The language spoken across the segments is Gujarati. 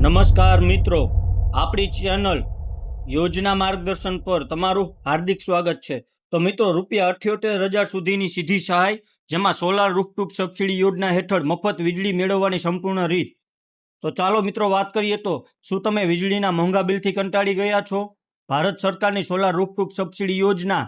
નમસ્કાર મિત્રો, આપણી ચેનલ યોજના માર્ગદર્શન પર તમારું હાર્દિક સ્વાગત છે। તો મિત્રો, ₹78,000 સુધીની સીધી સહાય, જેમાં સોલાર રૂફટોપ સબસિડી યોજના હેઠળ મફત વીજળી મેળવવાની સંપૂર્ણ રીત। તો ચાલો મિત્રો વાત કરીએ। તો શું તમે વીજળીના મોંઘા બિલથી કંટાળી ગયા છો? ભારત સરકારની સોલાર રૂફટોપ સબસિડી યોજના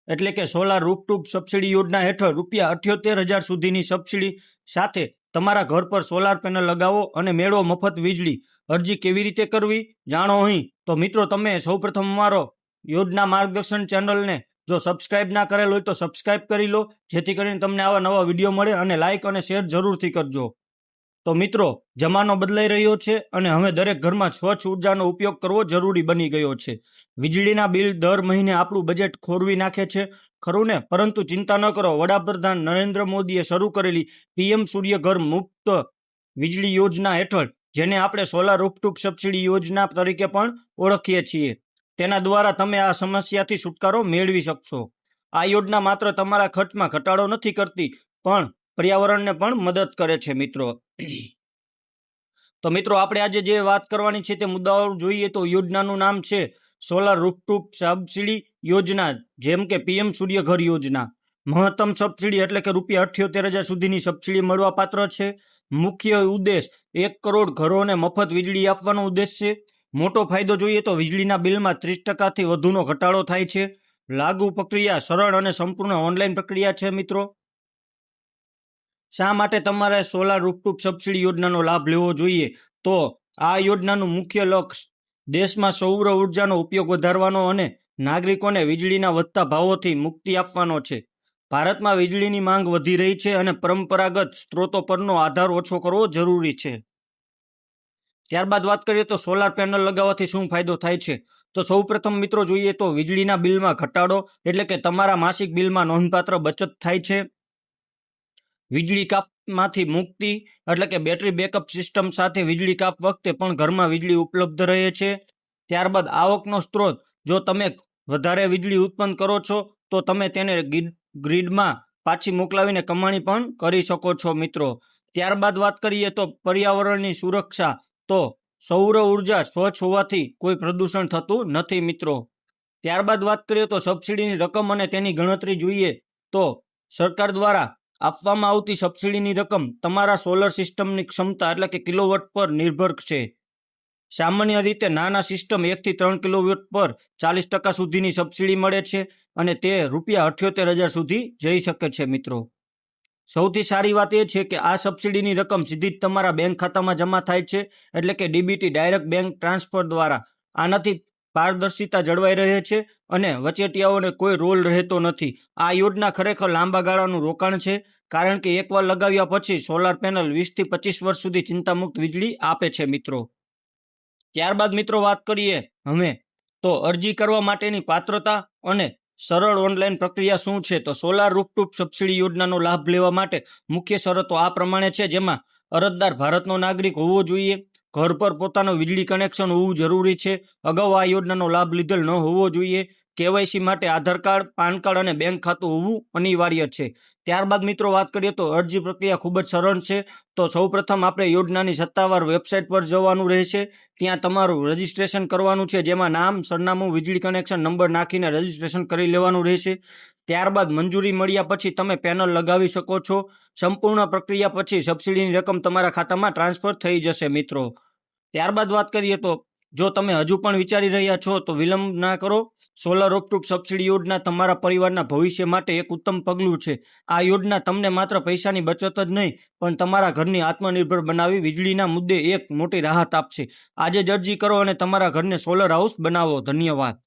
એટલે કે સોલાર રૂફટોપ સબસિડી યોજના હેઠળ ₹78,000 સુધીની સબસિડી સાથે તમારા ઘર પર સોલાર પેનલ લગાવો અને મેળવો મફત વીજળી। અરજી કેવી રીતે કરવી જાણો અહીં। તો મિત્રો, તમે સૌપ્રથમ અમારો યોજના માર્ગદર્શન ચેનલને જો સબસ્ક્રાઇબ ના કરેલ હોય તો સબસ્ક્રાઇબ કરી લો, જેથી કરીને તમને આવા નવા વિડીયો મળે, અને લાઇક અને શેર જરૂરથી કરજો। તો મિત્રો, જમાનો બદલાઈ રહ્યો છે અને હવે દરેક ઘરમાં સ્વચ્છ ઉર્જાનો ઉપયોગ કરવો જરૂરી બની ગયો છે। વીજળીના બિલ દર મહિને આપણું બજેટ ખોરવી નાખે છે, ખરું ને? પરંતુ ચિંતા ન કરો, વડાપ્રધાન નરેન્દ્ર મોદીએ શરૂ કરેલી પીએમ સૂર્યઘર મુફ્ત વીજળી યોજના હેઠળ, જેને આપણે સોલાર રૂફટોપ સબસિડી યોજના તરીકે પણ ઓળખીએ છીએ, તેના દ્વારા તમે આ સમસ્યાથી છુટકારો મેળવી શકશો। આ યોજના માત્ર તમારા ખર્ચમાં ઘટાડો નથી કરતી, પણ પર્યાવરણને પણ મદદ કરે છે મિત્રો। તો મિત્રો, આપણે આજે જે વાત કરવાની છે તે મુદ્દાઓ જોઈએ તો યોજનાનું નામ છે સોલાર રૂફટોપ સબસિડી યોજના, જેમ કે પીએમ સૂર્યઘર યોજના। મહત્તમ સબસિડી એટલે કે ₹78,000 સુધીની સબસિડી મળવા પાત્ર છે। મુખ્ય ઉદ્દેશ 1 કરોડ ઘરોને મફત વીજળી આપવાનો ઉદ્દેશ છે। મોટો ફાયદો જોઈએ તો વીજળીના બિલમાં 30%થી વધુનો ઘટાડો થાય છે। લાગુ પ્રક્રિયા સરળ અને સંપૂર્ણ ઓનલાઈન પ્રક્રિયા છે મિત્રો। શા માટે તમારે સોલાર રૂફટોપ સબસિડી યોજનાનો લાભ લેવો જોઈએ? તો આ યોજનાનું મુખ્ય લક્ષ્ય દેશમાં સૌર ઉર્જાનો ઉપયોગ વધારવાનો અને નાગરિકોને વીજળીના વધતા ભાવોથી મુક્તિ આપવાનો છે। ભારતમાં વીજળીની માંગ વધી રહી છે અને પરંપરાગત સ્ત્રોતો પરનો આધાર ઓછો કરવો જરૂરી છે। ત્યારબાદ વાત કરીએ તો સોલાર પેનલ લગાવવાથી શું ફાયદો થાય છે? તો સૌપ્રથમ મિત્રો જોઈએ તો વીજળીના બિલમાં ઘટાડો એટલે કે તમારા માસિક બિલમાં નોંધપાત્ર બચત થાય છે। વીજળી કાપમાંથી મુક્તિ એટલે કે બેટરી બેકઅપ સિસ્ટમ સાથે વીજળી કાપ વખતે પણ ઘરમાં વીજળી ઉપલબ્ધ રહે છે। ત્યારબાદ આવકનો સ્ત્રોત, જો તમે વધારે વીજળી ઉત્પન્ન કરો છો તો તમે તેને ગ્રીડમાં પાછી મોકલાવીને કમાણી પણ કરી શકો છો મિત્રો। ત્યારબાદ વાત કરીએ તો પર્યાવરણની સુરક્ષા, તો સૌર ઉર્જા સ્વચ્છ હોવાથી કોઈ પ્રદૂષણ થતું નથી મિત્રો। ત્યારબાદ વાત કરીએ તો સબસિડીની રકમ અને તેની ગણતરી જોઈએ તો સરકાર દ્વારા આપવામાં આવતી સબસિડીની રકમ તમારા સોલર સિસ્ટમની ક્ષમતા એટલે કે કિલોવોટ પર નિર્ભર છે। સામાન્ય રીતે નાના સિસ્ટમ 1 થી 3 કિલોવોટ પર 40% સુધીની સબસિડી મળે છે, અને તે ₹78,000 સુધી જઈ શકે છે મિત્રો। સૌથી સારી વાત એ છે કે આ સબસિડીની રકમ સીધી જ તમારા બેંક ખાતામાં જમા થાય છે, એટલે કે ડીબીટી ડાયરેક્ટ બેંક ટ્રાન્સફર દ્વારા। આનાથી પારદર્શિતા જળવાઈ રહે છે અને વચેટિયાઓને કોઈ રોલ રહેતો નથી। આ યોજના ખરેખર લાંબા ગાળાનું રોકાણ છે, કારણ કે એકવાર લગાવ્યા પછી સોલાર પેનલ 20 થી 25 વર્ષ સુધી ચિંતામુક્ત વીજળી આપે છે મિત્રો। ત્યારબાદ મિત્રો વાત કરીએ હવે તો અરજી કરવા માટેની પાત્રતા અને સરળ ઓનલાઈન પ્રક્રિયા શું છે? તો સોલાર રૂફટોપ સબસિડી યોજનાનો લાભ લેવા માટે મુખ્ય શરતો આ પ્રમાણે છે, જેમાં અરજદાર ભારતનો નાગરિક હોવો જોઈએ, ઘર પર પોતાનું વીજળી કનેક્શન હોવું જરૂરી છે, અગાઉ આ યોજનાનો લાભ લીધેલ ન હોવો જોઈએ, કેવાયસી માટે આધાર કાર્ડ, પાન કાર્ડ અને બેંક ખાતું હોવું અનિવાર્ય છે। ત્યારબાદ મિત્રો વાત કરીએ તો અરજી પ્રક્રિયા ખૂબ જ સરળ છે। તો સૌપ્રથમ આપણે યોજનાની સત્તાવાર વેબસાઇટ પર જવાનું રહેશે। ત્યાં તમારું રજીસ્ટ્રેશન કરવાનું છે, જેમાં નામ, સરનામું, વીજળી કનેક્શન નંબર નાખીને રજીસ્ટ્રેશન કરી લેવાનું રહેશે। ત્યારબાદ મંજૂરી મળ્યા પછી તમે પેનલ લગાવી શકો છો। સંપૂર્ણ પ્રક્રિયા પછી સબસિડીની રકમ તમારા ખાતામાં ટ્રાન્સફર થઈ જશે મિત્રો। ત્યારબાદ વાત કરીએ તો જો તમે હજુ પણ વિચારી રહ્યા છો તો વિલંબ ના કરો। સોલાર રૂફટોપ સબસિડી યોજના તમારા પરિવારના ભવિષ્ય માટે એક ઉત્તમ પગલું છે। આ યોજના તમને માત્ર પૈસાની બચત જ નહીં, પણ તમારા ઘરની આત્મનિર્ભર બનાવી વીજળીના મુદ્દે એક મોટી રાહત આપશે। આજે જ અરજી કરો અને તમારા ઘરને સોલર હાઉસ બનાવો। ધન્યવાદ।